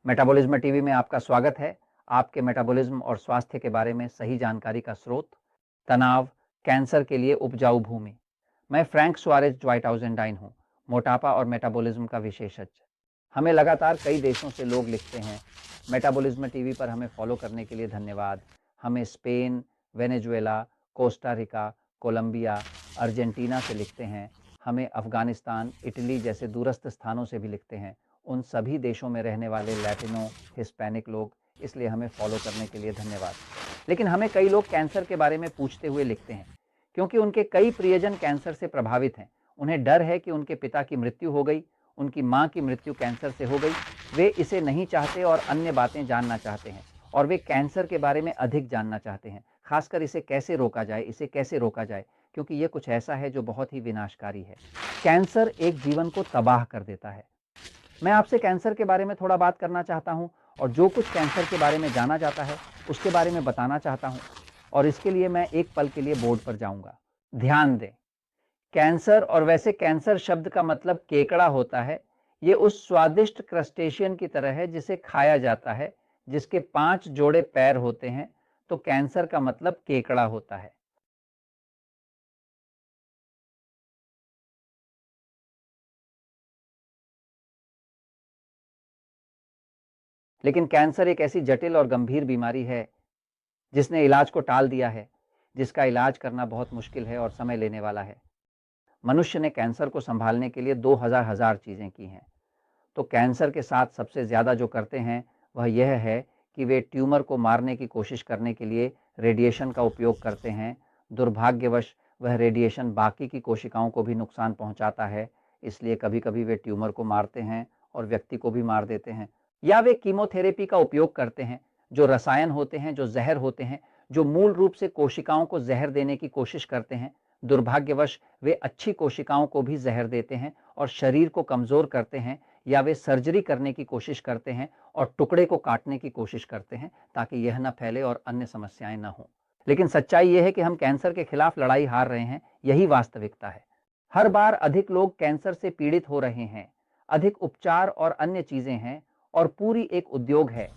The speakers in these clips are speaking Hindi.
मेटाबॉलिज्म टीवी में आपका स्वागत है। आपके मेटाबॉलिज्म और स्वास्थ्य के बारे में सही जानकारी का स्रोत, तनाव, कैंसर के लिए उपजाऊ भूमि। मैं फ्रैंक सुआरेज ज्वाइटाउजेंडाइन हूँ, मोटापा और मेटाबॉलिज्म का विशेषज्ञ। हमें लगातार कई देशों से लोग लिखते हैं। मेटाबॉलिज्म टीवी पर हमें फॉलो करने के लिए धन्यवाद। हमें Spain, Venezuela, Costa Rica, Colombia, Argentina से लिखते हैं। हमें अफगानिस्तान, इटली जैसे दूरस्थ स्थानों से भी लिखते हैं। उन सभी देशों में रहने वाले लैटिनो, हिस्पैनिक लोग, इसलिए हमें फॉलो करने के लिए धन्यवाद। लेकिन हमें कई लोग कैंसर के बारे में पूछते हुए लिखते हैं, क्योंकि उनके कई प्रियजन कैंसर से प्रभावित हैं। उन्हें डर है कि उनके पिता की मृत्यु हो गई, उनकी माँ की मृत्यु कैंसर से हो गई। वे इसे नहीं चाहते और अन्य बातें जानना चाहते हैं, और वे कैंसर के बारे में अधिक जानना चाहते हैं, खासकर इसे कैसे रोका जाए, क्योंकि ये कुछ ऐसा है जो बहुत ही विनाशकारी है। कैंसर एक जीवन को तबाह कर देता है। मैं आपसे कैंसर के बारे में थोड़ा बात करना चाहता हूं, और जो कुछ कैंसर के बारे में जाना जाता है उसके बारे में बताना चाहता हूं, और इसके लिए मैं एक पल के लिए बोर्ड पर जाऊंगा। ध्यान दें, कैंसर, और वैसे कैंसर शब्द का मतलब केकड़ा होता है। ये उस स्वादिष्ट क्रस्टेशियन की तरह है जिसे खाया जाता है, जिसके 5 जोड़े पैर होते हैं। तो कैंसर का मतलब केकड़ा होता है। लेकिन कैंसर एक ऐसी जटिल और गंभीर बीमारी है जिसने इलाज को टाल दिया है, जिसका इलाज करना बहुत मुश्किल है और समय लेने वाला है। मनुष्य ने कैंसर को संभालने के लिए 2000 चीज़ें की हैं। तो कैंसर के साथ सबसे ज़्यादा जो करते हैं वह यह है कि वे ट्यूमर को मारने की कोशिश करने के लिए रेडिएशन का उपयोग करते हैं। दुर्भाग्यवश वह रेडिएशन बाकी की कोशिकाओं को भी नुकसान पहुंचाता है, इसलिए कभी कभी वे ट्यूमर को मारते हैं और व्यक्ति को भी मार देते हैं। या वे कीमोथेरेपी का उपयोग करते हैं, जो रसायन होते हैं, जो जहर होते हैं, जो मूल रूप से कोशिकाओं को जहर देने की कोशिश करते हैं। दुर्भाग्यवश वे अच्छी कोशिकाओं को भी जहर देते हैं और शरीर को कमज़ोर करते हैं। या वे सर्जरी करने की कोशिश करते हैं और टुकड़े को काटने की कोशिश करते हैं, ताकि यह न फैले और अन्य समस्याएं न हों। लेकिन सच्चाई यह है कि हम कैंसर के खिलाफ लड़ाई हार रहे हैं। यही वास्तविकता है। हर बार अधिक लोग कैंसर से पीड़ित हो रहे हैं, अधिक उपचार और अन्य चीजें हैं, और पूरी एक उद्योग है।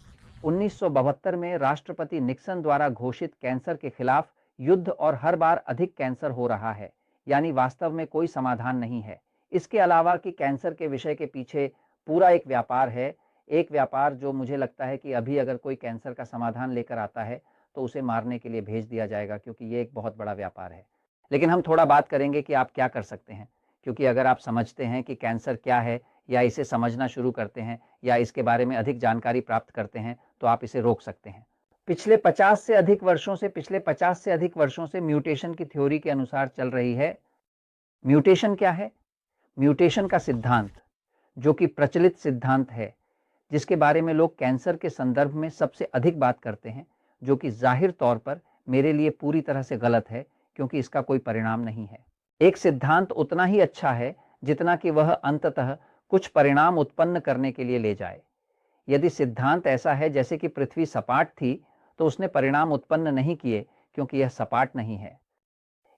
1972 में राष्ट्रपति निक्सन द्वारा घोषित कैंसर के खिलाफ युद्ध, और हर बार अधिक कैंसर हो रहा है, यानी वास्तव में कोई समाधान नहीं है। इसके अलावा कि कैंसर के विषय के पीछे पूरा एक व्यापार है, एक व्यापार जो मुझे लगता है कि अभी अगर कोई कैंसर का समाधान लेकर आता है तो उसे मारने के लिए भेज दिया जाएगा, क्योंकि ये एक बहुत बड़ा व्यापार है। लेकिन हम थोड़ा बात करेंगे कि आप क्या कर सकते हैं, क्योंकि अगर आप समझते हैं कि कैंसर क्या है, या इसे समझना शुरू करते हैं, या इसके बारे में अधिक जानकारी प्राप्त करते हैं, तो आप इसे रोक सकते हैं। पिछले 50 से अधिक वर्षों से म्यूटेशन की थ्योरी के अनुसार चल रही है। म्यूटेशन क्या है? म्यूटेशन का सिद्धांत, जो कि प्रचलित सिद्धांत है, जिसके बारे में लोग कैंसर के संदर्भ में सबसे अधिक बात करते हैं, जो कि जाहिर तौर पर मेरे लिए पूरी तरह से गलत है, क्योंकि इसका कोई परिणाम नहीं है। एक सिद्धांत उतना ही अच्छा है जितना कि वह अंततः कुछ परिणाम उत्पन्न करने के लिए ले जाए। यदि सिद्धांत ऐसा है जैसे कि पृथ्वी सपाट थी, तो उसने परिणाम उत्पन्न नहीं किए, क्योंकि यह सपाट नहीं है।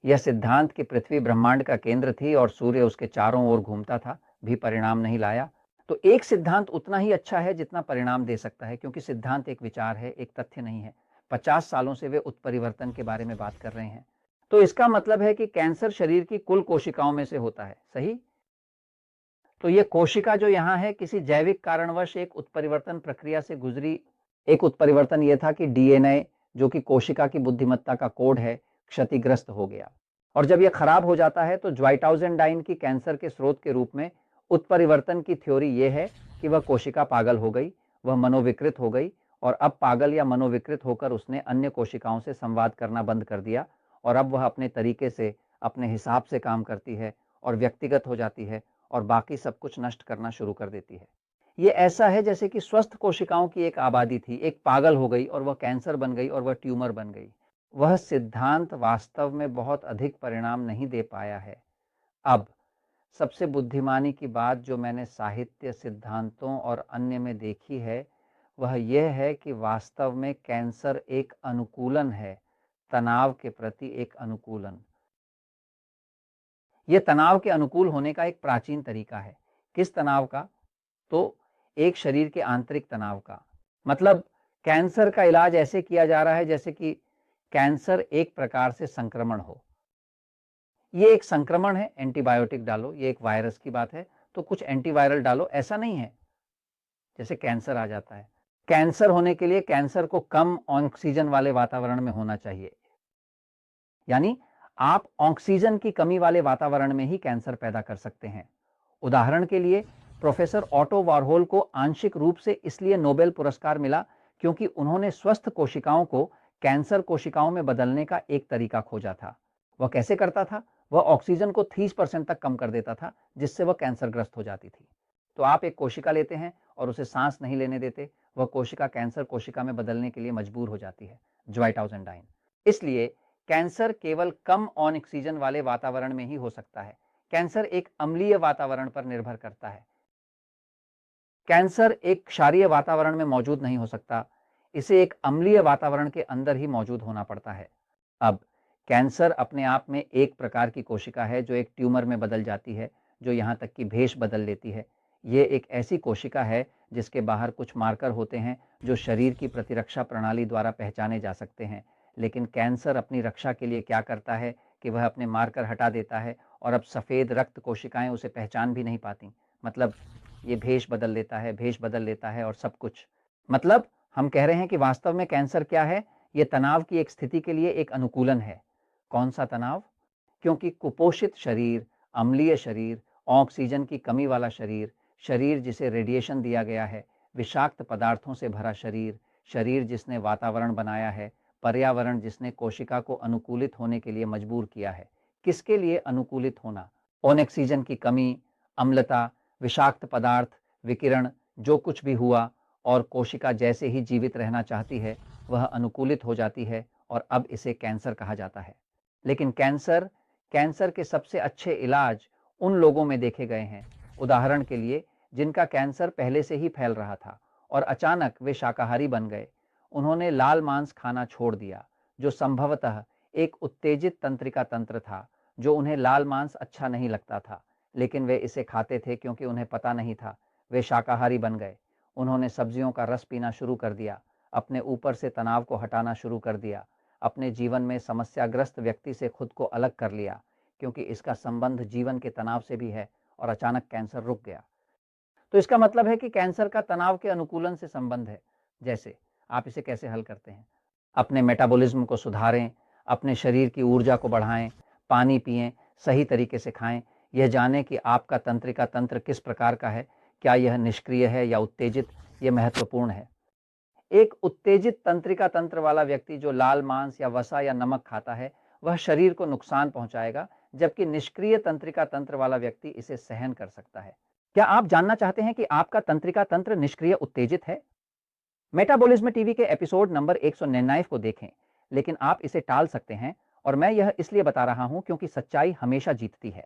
यह सिद्धांत कि पृथ्वी ब्रह्मांड का केंद्र थी और सूर्य उसके चारों ओर घूमता था, भी परिणाम नहीं लाया। तो एक सिद्धांत उतना ही अच्छा है जितना परिणाम दे सकता है, क्योंकि सिद्धांत एक विचार है, एक तथ्य नहीं है। 50 सालों से वे उत्परिवर्तन के बारे में बात कर रहे हैं। तो इसका मतलब है कि कैंसर शरीर की कुल कोशिकाओं में से होता है, सही? तो ये कोशिका जो यहाँ है, किसी जैविक कारणवश एक उत्परिवर्तन प्रक्रिया से गुजरी। एक उत्परिवर्तन ये था कि डीएनए, जो कि कोशिका की बुद्धिमत्ता का कोड है, क्षतिग्रस्त हो गया। और जब यह खराब हो जाता है तो ज्वाइटाउजेंडाइन की कैंसर के स्रोत के रूप में उत्परिवर्तन की थ्योरी ये है कि वह कोशिका पागल हो गई, वह मनोविकृत हो गई, और अब पागल या मनोविकृत होकर उसने अन्य कोशिकाओं से संवाद करना बंद कर दिया, और अब वह अपने तरीके से, अपने हिसाब से काम करती है और व्यक्तिगत हो जाती है, और बाकी सब कुछ नष्ट करना शुरू कर देती है। ये ऐसा है जैसे कि स्वस्थ कोशिकाओं की एक आबादी थी, एक पागल हो गई और वह कैंसर बन गई और वह ट्यूमर बन गई। वह सिद्धांत वास्तव में बहुत अधिक परिणाम नहीं दे पाया है। अब सबसे बुद्धिमानी की बात जो मैंने साहित्य, सिद्धांतों और अन्य में देखी है, वह यह है कि वास्तव में कैंसर एक अनुकूलन है, तनाव के प्रति एक अनुकूलन। यह तनाव के अनुकूल होने का एक प्राचीन तरीका है। किस तनाव का? तो एक शरीर के आंतरिक तनाव का। मतलब कैंसर का इलाज ऐसे किया जा रहा है जैसे कि कैंसर एक प्रकार से संक्रमण हो। ये एक संक्रमण है, एंटीबायोटिक डालो, ये एक वायरस की बात है तो कुछ एंटीवायरल डालो, ऐसा नहीं है जैसे कैंसर आ जाता है। कैंसर होने के लिए कैंसर को कम ऑक्सीजन वाले वातावरण में होना चाहिए, यानी आप ऑक्सीजन की कमी वाले वातावरण में ही कैंसर पैदा कर सकते हैं। उदाहरण के लिए प्रोफेसर ऑटो वारहोल को आंशिक रूप से इसलिए नोबेल पुरस्कार मिला क्योंकि उन्होंने स्वस्थ कोशिकाओं को कैंसर कोशिकाओं में बदलने का एक तरीका खोजा था। वह कैसे करता था? वह ऑक्सीजन को 30% तक कम कर देता था, जिससे वह कैंसरग्रस्त हो जाती थी। तो आप एक कोशिका लेते हैं और उसे सांस नहीं लेने देते, वह कोशिका कैंसर कोशिका में बदलने के लिए मजबूर हो जाती है, ज़्वाइटाउज़ेंडाइन। इसलिए कैंसर केवल कम ऑक्सीजन वाले वातावरण में ही हो सकता है। कैंसर एक अम्लीय वातावरण पर निर्भर करता है। कैंसर एक क्षारीय वातावरण में मौजूद नहीं हो सकता, इसे एक अम्लीय वातावरण के अंदर ही मौजूद होना पड़ता है। अब कैंसर अपने आप में एक प्रकार की कोशिका है जो एक ट्यूमर में बदल जाती है, जो यहाँ तक कि भेष बदल लेती है। ये एक ऐसी कोशिका है जिसके बाहर कुछ मार्कर होते हैं जो शरीर की प्रतिरक्षा प्रणाली द्वारा पहचाने जा सकते हैं। लेकिन कैंसर अपनी रक्षा के लिए क्या करता है कि वह अपने मार्कर हटा देता है और अब सफ़ेद रक्त कोशिकाएं उसे पहचान भी नहीं पाती। मतलब ये भेष बदल लेता है, भेष बदल लेता है और सब कुछ। मतलब हम कह रहे हैं कि वास्तव में कैंसर क्या है? ये तनाव की एक स्थिति के लिए एक अनुकूलन है। कौन सा तनाव? क्योंकि कुपोषित शरीर, अम्लीय शरीर, ऑक्सीजन की कमी वाला शरीर, शरीर जिसे रेडिएशन दिया गया है, विषाक्त पदार्थों से भरा शरीर, शरीर जिसने वातावरण बनाया है, पर्यावरण जिसने कोशिका को अनुकूलित होने के लिए मजबूर किया है। किसके लिए अनुकूलित होना? ऑक्सीजन की कमी, अम्लता, विषाक्त पदार्थ, विकिरण, जो कुछ भी हुआ और कोशिका जैसे ही जीवित रहना चाहती है वह अनुकूलित हो जाती है और अब इसे कैंसर कहा जाता है। लेकिन कैंसर के सबसे अच्छे इलाज उन लोगों में देखे गए हैं, उदाहरण के लिए जिनका कैंसर पहले से ही फैल रहा था और अचानक वे शाकाहारी बन गए। उन्होंने लाल मांस खाना छोड़ दिया, जो संभवतः एक उत्तेजित तंत्रिका तंत्र था, जो उन्हें लाल मांस अच्छा नहीं लगता था, लेकिन वे इसे खाते थे क्योंकि उन्हें पता नहीं था। वे शाकाहारी बन गए। उन्होंने सब्जियों का रस पीना शुरू कर दिया, अपने ऊपर से तनाव को हटाना शुरू कर दिया, अपने जीवन में समस्याग्रस्त व्यक्ति से खुद को अलग कर लिया, क्योंकि इसका संबंध जीवन के तनाव से भी है, और अचानक कैंसर रुक गया। तो इसका मतलब है कि कैंसर का तनाव के अनुकूलन से संबंध है। जैसे आप इसे कैसे हल करते हैं? अपने मेटाबॉलिज्म को सुधारें, अपने शरीर की ऊर्जा को बढ़ाएं, पानी पिएं, सही तरीके से खाएं, यह जानें कि आपका तंत्रिका तंत्र किस प्रकार का है, क्या यह निष्क्रिय है या उत्तेजित, यह महत्वपूर्ण है। एक उत्तेजित तंत्रिका तंत्र वाला व्यक्ति जो लाल मांस या वसा या नमक खाता है वह शरीर को नुकसान पहुंचाएगा, जबकि निष्क्रिय तंत्रिका तंत्र वाला व्यक्ति इसे सहन कर सकता है। क्या आप जानना चाहते हैं कि आपका तंत्रिका तंत्र निष्क्रिय उत्तेजित है? मेटाबॉलिज्म टीवी के एपिसोड नंबर 199 को देखें, लेकिन आप इसे टाल सकते हैं और मैं यह इसलिए बता रहा हूं क्योंकि सच्चाई हमेशा जीतती है।